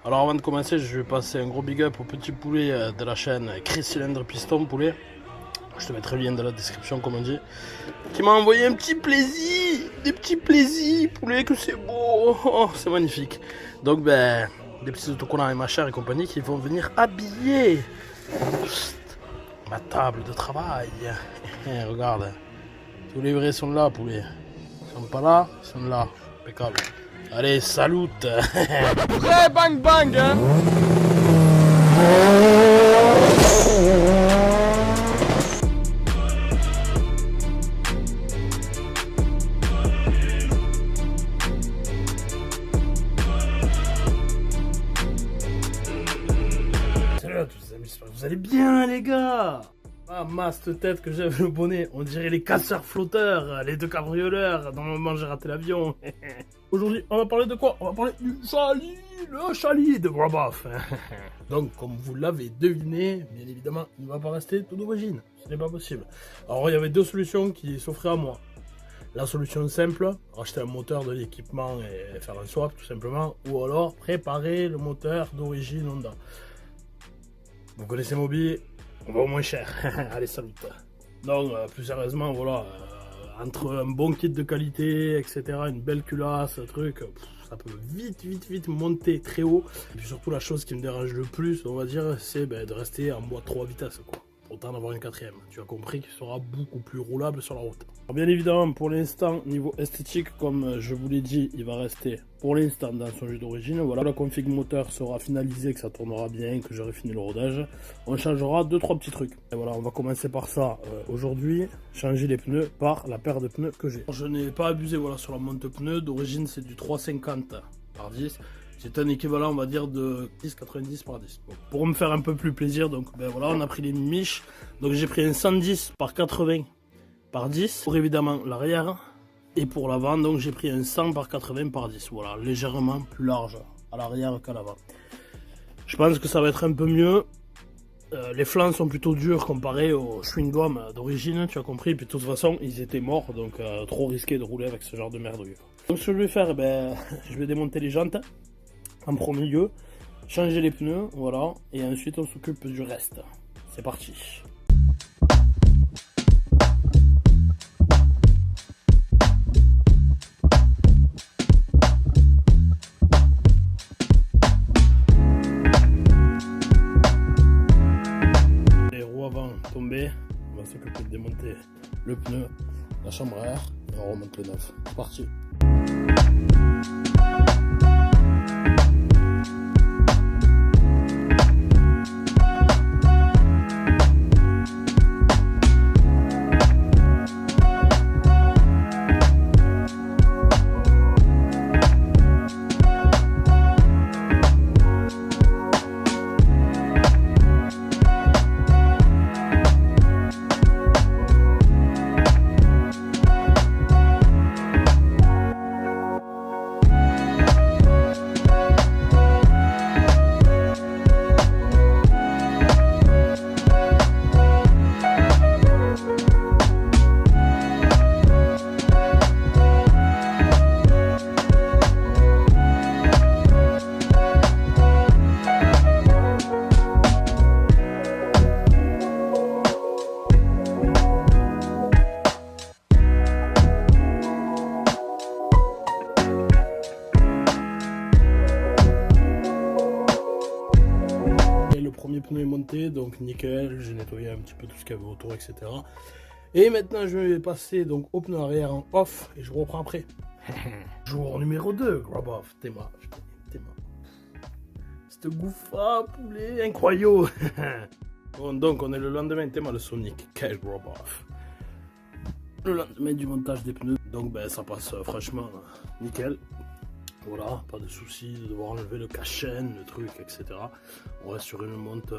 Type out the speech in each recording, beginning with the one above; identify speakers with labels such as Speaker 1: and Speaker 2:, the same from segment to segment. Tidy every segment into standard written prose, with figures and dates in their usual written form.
Speaker 1: Alors avant de commencer, je vais passer un gros big up au petit poulet de la chaîne Chris Cylindre Piston Poulet. Je te mettrai le lien dans la description comme on dit. Qui m'a envoyé un petit plaisir, des petits plaisirs, poulet que c'est beau, oh, c'est magnifique. Donc ben, des petits autocollants et ma chère et compagnie qui vont venir habiller ma table de travail. Regarde, tous les vrais sont là poulet. Ils sont pas là, ils sont là, impeccable. Allez, salut.
Speaker 2: Très bang bang hein.
Speaker 1: Salut à tous les amis, j'espère que vous allez bien les gars. Ah, cette tête que j'ai avec le bonnet, on dirait les casseurs flotteurs, les deux cabrioleurs, dans le moment j'ai raté l'avion. Aujourd'hui, on va parler de quoi? On va parler du Chali, le Chali de Graboff. Donc, comme vous l'avez deviné, bien évidemment, il ne va pas rester tout d'origine, ce n'est pas possible. Alors, il y avait deux solutions qui s'offraient à moi. La solution simple, racheter un moteur de l'équipement et faire un swap tout simplement, ou alors préparer le moteur d'origine Honda. Vous connaissez Moby, on va au moins cher. Allez, salut. Donc, plus sérieusement, voilà, entre un bon kit de qualité, etc., une belle culasse, un truc, ça peut vite monter très haut. Et puis surtout, la chose qui me dérange le plus, on va dire, c'est de rester en boîte 3 vitesses, quoi. Autant d'avoir une quatrième. Tu as compris qu'il sera beaucoup plus roulable sur la route. Alors bien évidemment, pour l'instant, niveau esthétique, comme je vous l'ai dit, il va rester pour l'instant dans son jus d'origine. Voilà, la config moteur sera finalisée, que ça tournera bien, que j'aurai fini le rodage. On changera 2-3 petits trucs. Et voilà, on va commencer par ça aujourd'hui. Changer les pneus par la paire de pneus que j'ai. Je n'ai pas abusé voilà, sur la monte pneus. D'origine, c'est du 350 par 10. C'est un équivalent, on va dire, de 10,90 par 10. Bon, pour me faire un peu plus plaisir, donc ben voilà, on a pris les miches. Donc j'ai pris un 110 par 80 par 10 pour évidemment l'arrière. Et pour l'avant, donc j'ai pris un 100 par 80 par 10. Voilà, légèrement plus large à l'arrière qu'à l'avant. Je pense que ça va être un peu mieux. Les flancs sont plutôt durs comparé au chewing-gum d'origine, tu as compris. Puis de toute façon, ils étaient morts, donc trop risqué de rouler avec ce genre de merdouille. Donc ce que je vais faire, je vais démonter les jantes. En premier lieu, changer les pneus, voilà, et ensuite on s'occupe du reste. C'est parti. Les roues avant tombées, on va s'occuper de démonter le pneu, la chambre à air, et on remonte le neuf. C'est parti. Premier pneu est monté, donc nickel, j'ai nettoyé un petit peu tout ce qu'il y avait autour, etc. Et maintenant je vais passer donc au pneu arrière en off et je vous reprends après. Jour numéro 2, Graboff, Théma. Cette gouffa, poulet, incroyable. Bon, donc on est le lendemain, Théma le Sonic, quel Graboff. Le lendemain du montage des pneus, donc ça passe franchement nickel. Voilà, pas de souci de devoir enlever le cachen, le truc, etc. On reste sur une monte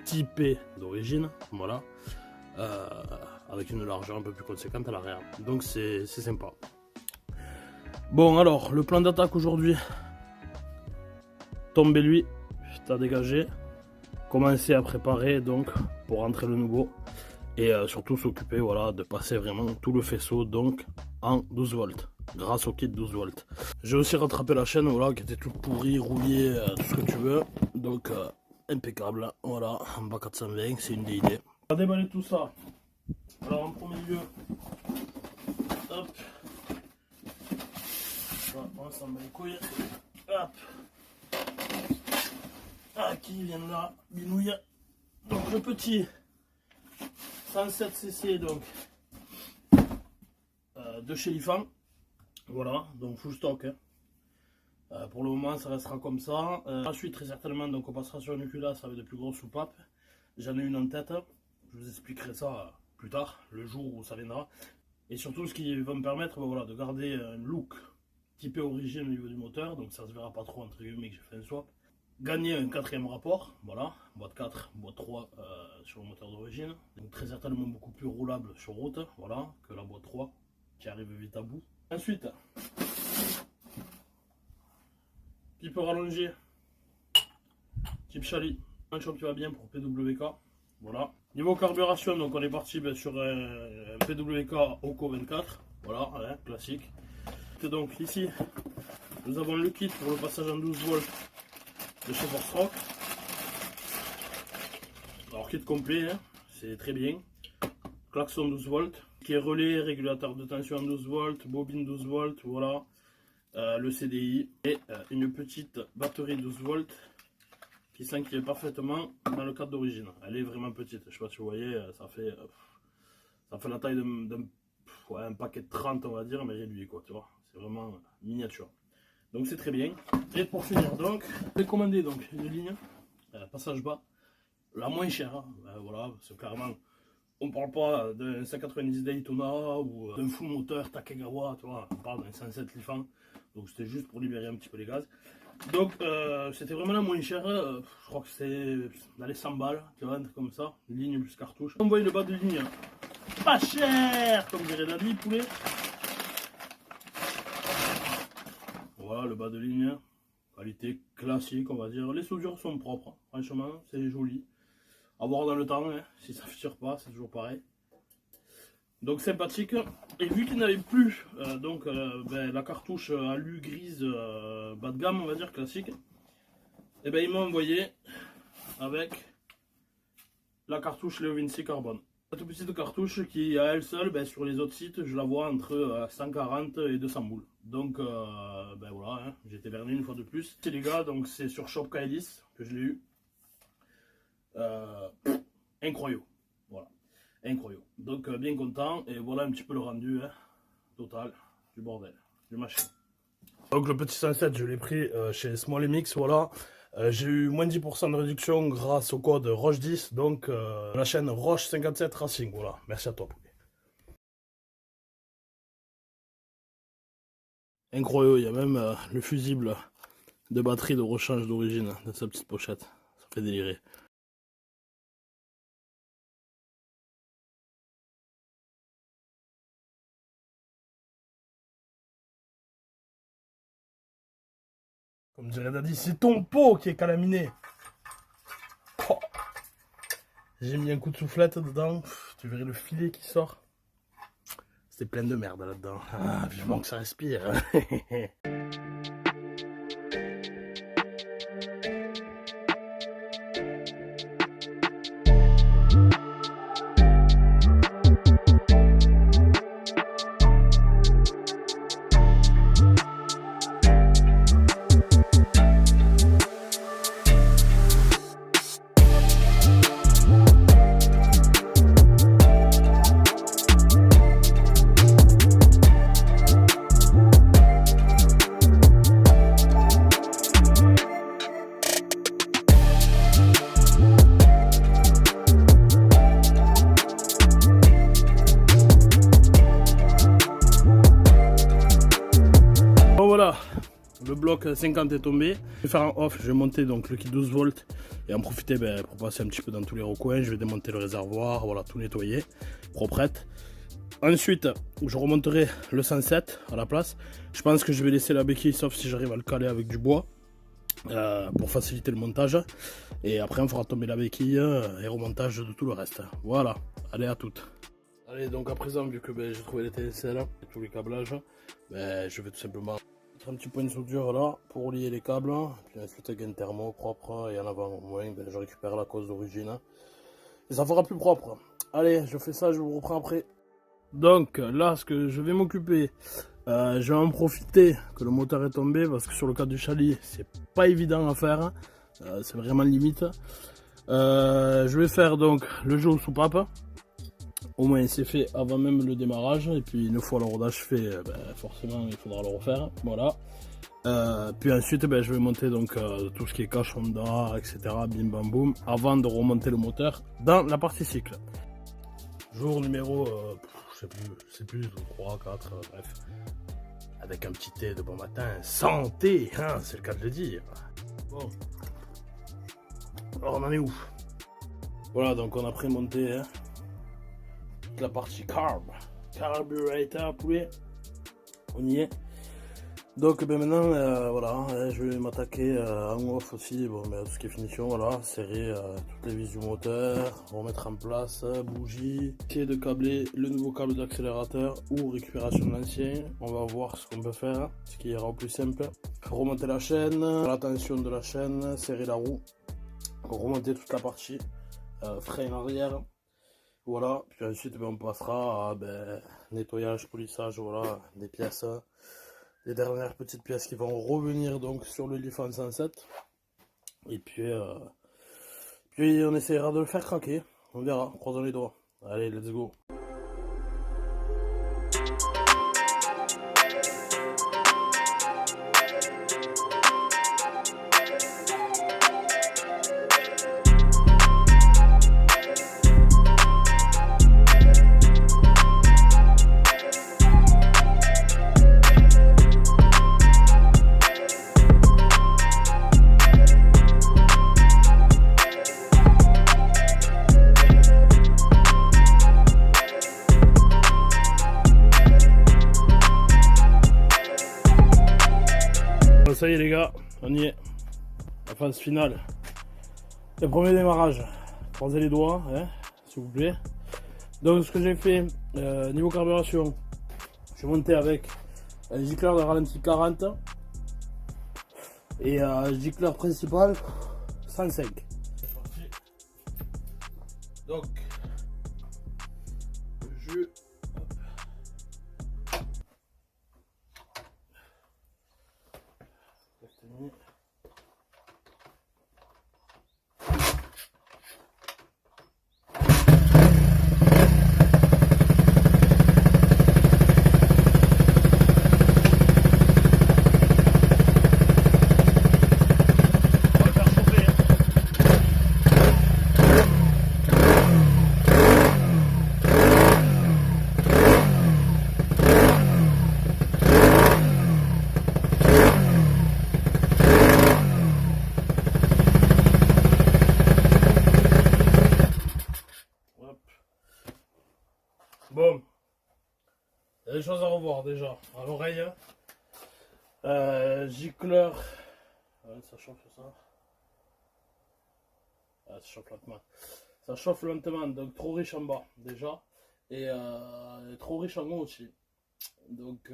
Speaker 1: typée d'origine, voilà, avec une largeur un peu plus conséquente à l'arrière. Donc c'est sympa. Bon alors, le plan d'attaque aujourd'hui. Tomber lui, à dégager. Commencer à préparer donc pour rentrer le nouveau. Et surtout s'occuper voilà, de passer vraiment tout le faisceau donc en 12 volts. grâce au kit 12 volts. J'ai aussi rattrapé la chaîne, voilà, qui était toute pourrie, rouillée, tout ce que tu veux. Donc impeccable, voilà, en bas 420, c'est une des idées. On va déballer tout ça. Alors en premier lieu, hop, on s'en bat les couilles, hop, ah, qui vient de là, binouille. Donc le petit 107 cc, donc de chez Lifan, voilà, donc full stock, hein. Pour le moment ça restera comme ça. Ensuite très certainement donc on passera sur une culasse avec de plus grosses soupapes. J'en ai une en tête, je vous expliquerai ça plus tard, le jour où ça viendra. Et surtout ce qui va me permettre voilà, de garder un look typé origine au niveau du moteur, donc ça se verra pas trop entre guillemets que j'ai fait un swap. Gagner un quatrième rapport, voilà, boîte 4, boîte 3 sur le moteur d'origine. Donc très certainement beaucoup plus roulable sur route, voilà, que la boîte 3 qui arrive vite à bout. Ensuite, pipe rallongé, type Chali, un choc qui va bien pour PWK, voilà. Niveau carburation, donc on est parti sur un PWK Oco 24, voilà, hein, classique. Et donc ici, nous avons le kit pour le passage en 12 volts de chez Force. Alors kit complet, hein, c'est très bien. Klaxon 12 volts, qui est relais, régulateur de tension en 12 volts, bobine 12 volts, voilà. Le CDI et une petite batterie 12 volts qui s'enquille parfaitement dans le cadre d'origine. Elle est vraiment petite, je sais pas si vous voyez, ça fait la taille d'un paquet de 30 on va dire, mais réduit quoi, tu vois. C'est vraiment miniature. Donc c'est très bien. Et pour finir donc, j'ai commandé donc une ligne, passage bas, la moins chère, hein. Voilà, c'est clairement, on parle pas d'un 190 Daytona ou d'un full moteur Takegawa, tu vois, on parle d'un 107 Lifan, donc c'était juste pour libérer un petit peu les gaz. Donc c'était vraiment la moins chère, je crois que c'est dans les 100 balles, tu vois, un truc comme ça, une ligne plus cartouche. On voit le bas de ligne, pas cher, comme dirait Daddy, poulet. Voilà le bas de ligne, qualité classique on va dire. Les soudures sont propres, hein. Franchement c'est joli. À voir dans le temps, hein. Si ça ne tire pas, c'est toujours pareil. Donc sympathique. Et vu qu'il n'avait plus la cartouche alu grise bas de gamme on va dire classique, et ben il m'a envoyé avec la cartouche Leo Vinci Carbone. La toute petite cartouche qui à elle seule, sur les autres sites je la vois entre 140 et 200 boules. Donc voilà, hein, j'ai été berné une fois de plus. C'est les gars, donc c'est sur Shop K10 que je l'ai eu. Incroyable, voilà, incroyable. Donc bien content et voilà un petit peu le rendu, hein, total du bordel, du machin. Donc le petit 107 je l'ai pris chez Small MX, voilà. J'ai eu moins de 10% de réduction grâce au code Roche10, donc la chaîne Roche57 Racing, voilà, merci à toi. Incroyable, il y a même le fusible de batterie de rechange d'origine dans sa petite pochette, ça fait délirer. Comme dirait Daddy, c'est ton pot qui est calaminé. Oh. J'ai mis un coup de soufflette dedans, tu verrais le filet qui sort. C'était plein de merde là-dedans. Ah, vivement que ça respire. Voilà, le bloc 50 est tombé. Je vais faire un off, je vais monter donc le kit 12 volts et en profiter pour passer un petit peu dans tous les recoins. Je vais démonter le réservoir, voilà, tout nettoyer, proprette. Ensuite, je remonterai le 107 à la place. Je pense que je vais laisser la béquille, sauf si j'arrive à le caler avec du bois, pour faciliter le montage. Et après, on fera tomber la béquille et remontage de tout le reste. Voilà, allez à toutes. Allez, donc à présent, vu que j'ai trouvé les TSL et tous les câblages, je vais tout simplement mettre un petit point de soudure là pour lier les câbles. Puis ensuite avec un thermo propre et en avant au moins, je récupère la cause d'origine. Et ça fera plus propre. Allez, je fais ça, je vous reprends après. Donc là, ce que je vais m'occuper, je vais en profiter que le moteur est tombé parce que sur le cas du chalet, c'est pas évident à faire. C'est vraiment limite. Je vais faire donc le jeu aux soupapes. Au moins c'est fait avant même le démarrage. Et puis une fois le rodage fait, forcément il faudra le refaire. Voilà. Puis ensuite je vais monter donc tout ce qui est cache Honda, etc. Bim bam boum. Avant de remonter le moteur dans la partie cycle. Jour numéro, je sais plus, 3, 4, bref. Avec un petit thé de bon matin. Santé, hein, c'est le cas de le dire. Bon. Alors on en est où? Voilà, donc on a prémonté hein, la partie carburetor poulet, on y est. Donc maintenant voilà, je vais m'attaquer en off aussi, bon, tout ce qui est finition, voilà, serrer toutes les vis du moteur, remettre en place, bougie, essayer de câbler le nouveau câble d'accélérateur ou récupération de l'ancien. On va voir ce qu'on peut faire, ce qui ira au plus simple. Remonter la chaîne, la tension de la chaîne, serrer la roue, remonter toute la partie, frein arrière. Voilà, puis ensuite on passera à nettoyage, polissage, voilà, des pièces, les dernières petites pièces qui vont revenir donc sur le Lifan 107. Et puis on essaiera de le faire craquer, on verra, croisons les doigts. Allez, let's go. Ça y est les gars, on y est, la phase finale, le premier démarrage, croisez les doigts, hein, s'il vous plaît. Donc ce que j'ai fait, niveau carburation, je suis monté avec un gicleur de ralenti 40 et un gicleur principal 105. Donc, je... Bon, il y a des choses à revoir déjà à l'oreille. Gicleur, ça chauffe ça. Ça chauffe lentement. Ça chauffe lentement, donc trop riche en bas déjà. Et trop riche en haut aussi. Donc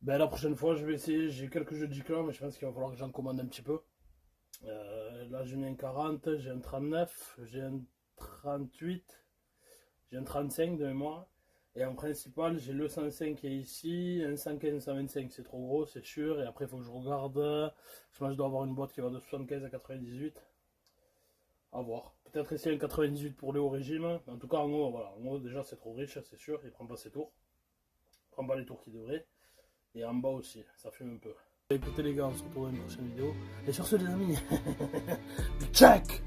Speaker 1: la prochaine fois je vais essayer, j'ai quelques jeux de gicleur mais je pense qu'il va falloir que j'en commande un petit peu. Là j'ai mis un 40, j'ai un 39, j'ai un 38. J'ai un 35 de mémoire et en principal j'ai le 105 qui est ici, un 115, 125 c'est trop gros c'est sûr et après il faut que je regarde, je pense que je dois avoir une boîte qui va de 75 à 98, à voir, peut-être essayer un 98 pour le haut régime, en tout cas en haut, voilà, en haut déjà c'est trop riche c'est sûr, il prend pas ses tours, il prend pas les tours qu'il devrait et en bas aussi, ça fume un peu. Écoutez les gars, on se retrouve dans une prochaine vidéo et sur ce les amis, check.